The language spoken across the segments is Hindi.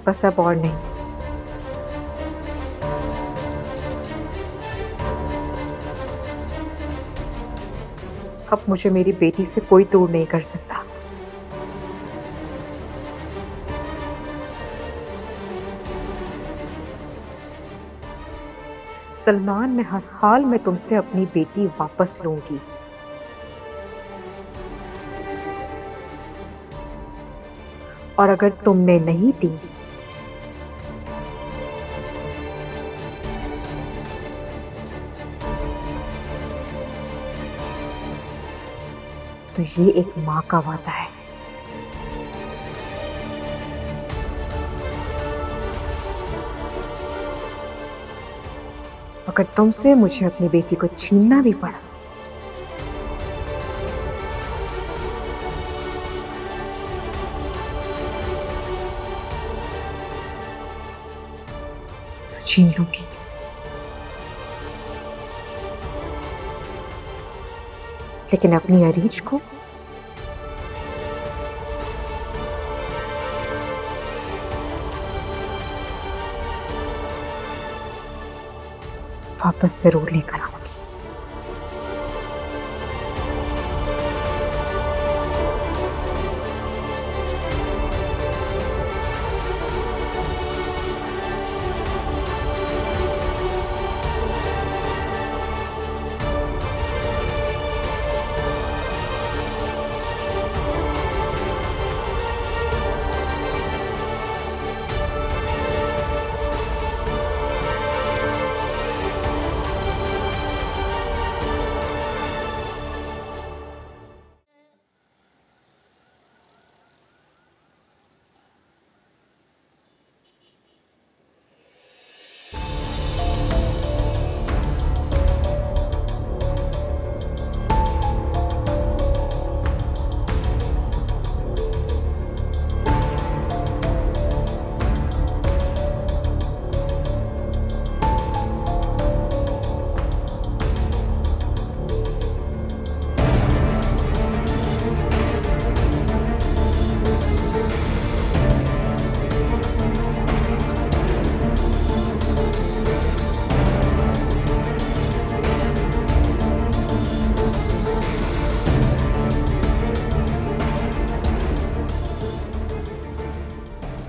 बस अब और नहीं। अब मुझे मेरी बेटी से कोई दूर नहीं कर सकता। सलमान, मैं हर हाल में तुमसे अपनी बेटी वापस लूंगी। और अगर तुमने नहीं दी तो ये एक मां का वादा है। अगर तुमसे मुझे अपनी बेटी को छीनना भी पड़ा तो छीन लूंगी। लेकिन अपनी अरीज को वापस जरूर लेकर आऊंगी।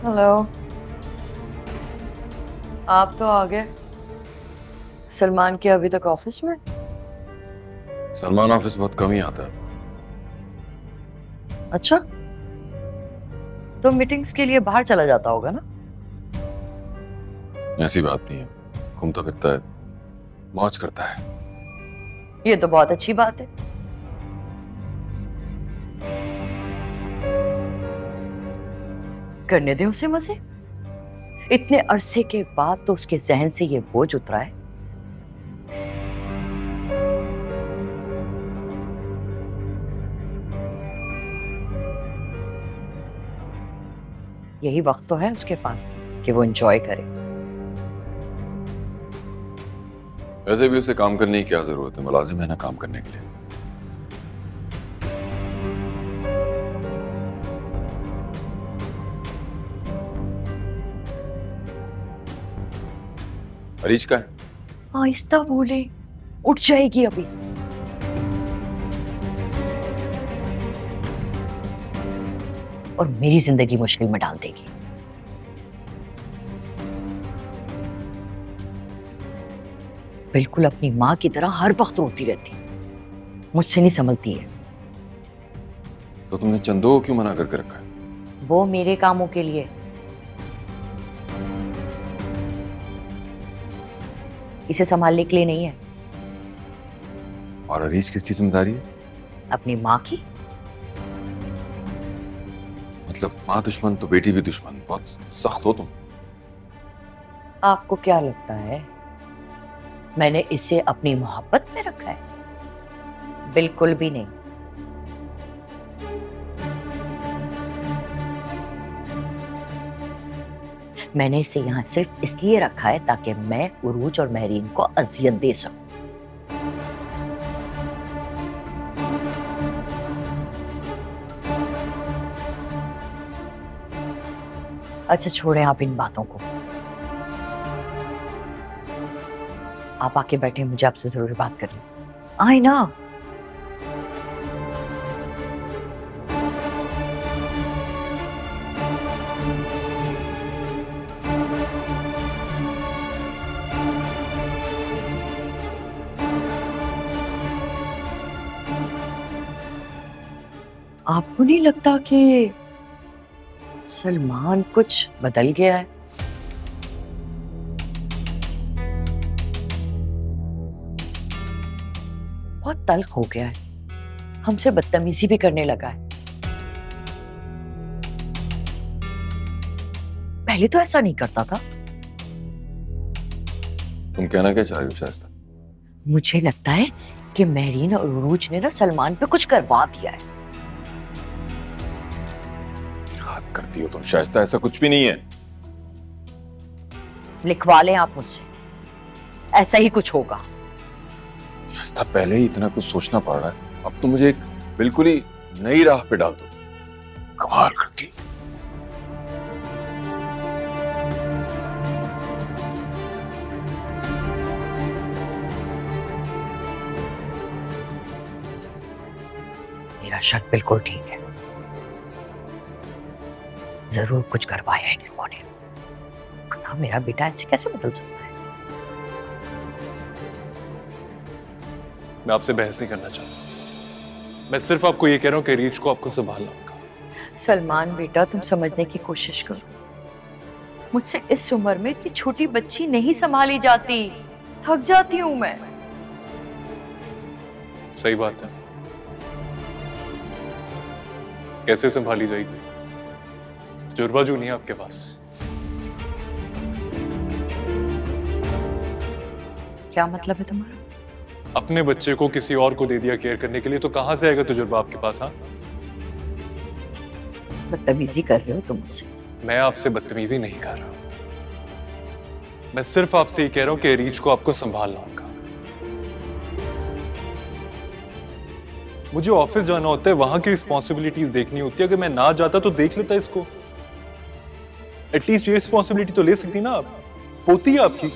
हेलो, आप तो आ गए। सलमान के अभी तक ऑफिस में? सलमान ऑफिस बहुत कम ही आता है। अच्छा, तो मीटिंग्स के लिए बाहर चला जाता होगा ना? ऐसी बात नहीं है, घूमता फिरता है, मौज करता है। ये तो बहुत अच्छी बात है। करने दे उसे मजे। इतने अरसे के बाद तो उसके जहन से ये बोझ उतरा है। यही वक्त तो है उसके पास कि वो एंजॉय करे। वैसे भी उसे काम करने की क्या जरूरत है, मुलाजिम है ना काम करने के लिए। अरीज का है? आहिस्ता बोले, उठ जाएगी अभी। और मेरी जिंदगी मुश्किल में डाल देगी। बिल्कुल अपनी माँ की तरह हर वक्त रोती रहती, मुझसे नहीं संभलती है। तो तुमने चंदो को क्यों मना करके रखा है? वो मेरे कामों के लिए, इसे संभालने के लिए नहीं है। और अरीज किसकी जिम्मेदारी है? अपनी माँ की। मतलब माँ दुश्मन तो बेटी भी दुश्मन, बहुत सख्त हो तुम। आपको क्या लगता है मैंने इसे अपनी मोहब्बत में रखा है? बिल्कुल भी नहीं। मैंने इसे यहाँ सिर्फ इसलिए रखा है ताकि मैं उरूज और महरीन को अजियत दे सकूं। अच्छा छोड़ें आप इन बातों को, आप आके बैठे, मुझे आपसे जरूरी बात करनी। आए ना। आपको नहीं लगता कि सलमान कुछ बदल गया है? बहुत तल्ख हो गया है, हमसे बदतमीजी भी करने लगा है। पहले तो ऐसा नहीं करता था। तुम कहना क्या चाह रही हो शाइस्ता? मुझे लगता है कि महरीन और उरूज ने ना सलमान पे कुछ करवा दिया है। हद करती हो तुम शाइस्ता, ऐसा कुछ भी नहीं है। लिखवा लें आप मुझसे, ऐसा ही कुछ होगा। शाइस्ता पहले ही इतना कुछ सोचना पड़ रहा है, अब तो मुझे एक बिल्कुल ही नई राह पे डाल दो। कमाल करती। मेरा शक बिल्कुल ठीक है, जरूर कुछ करवाया इन लोगों ने, वरना मेरा बेटा ऐसे कैसे बदल सकता है। मैं आपसे बहस नहीं करना चाहता, मैं सिर्फ आपको ये कह रहा हूं कि रीच को आपको संभालना होगा। सलमान बेटा, तुम समझने की कोशिश करो, मुझसे इस उम्र में इतनी छोटी बच्ची नहीं संभाली जाती, थक जाती हूं मैं। सही बात है, कैसे संभाली जाएगी? तजुर्बा जो नहीं है आपके पास। क्या मतलब है तुम्हारा? अपने बच्चे को किसी और को दे दिया केयर करने के लिए, तो कहां से आएगा तजुर्बा आपके पास? हाँ, बदतमीजी कर रहे हो तुम मुझसे। मैं आपसे बदतमीजी नहीं कर रहा, मैं सिर्फ आपसे ये कह रहा हूं कि रीच को आपको संभालना होगा। मुझे ऑफिस जाना होता है, वहां की रिस्पॉन्सिबिलिटीज देखनी होती है। अगर मैं ना जाता तो देख लेता इसको, एटलीस्ट ये रिस्पॉन्सिबिलिटी तो ले सकती ना आप, होती है आपकी।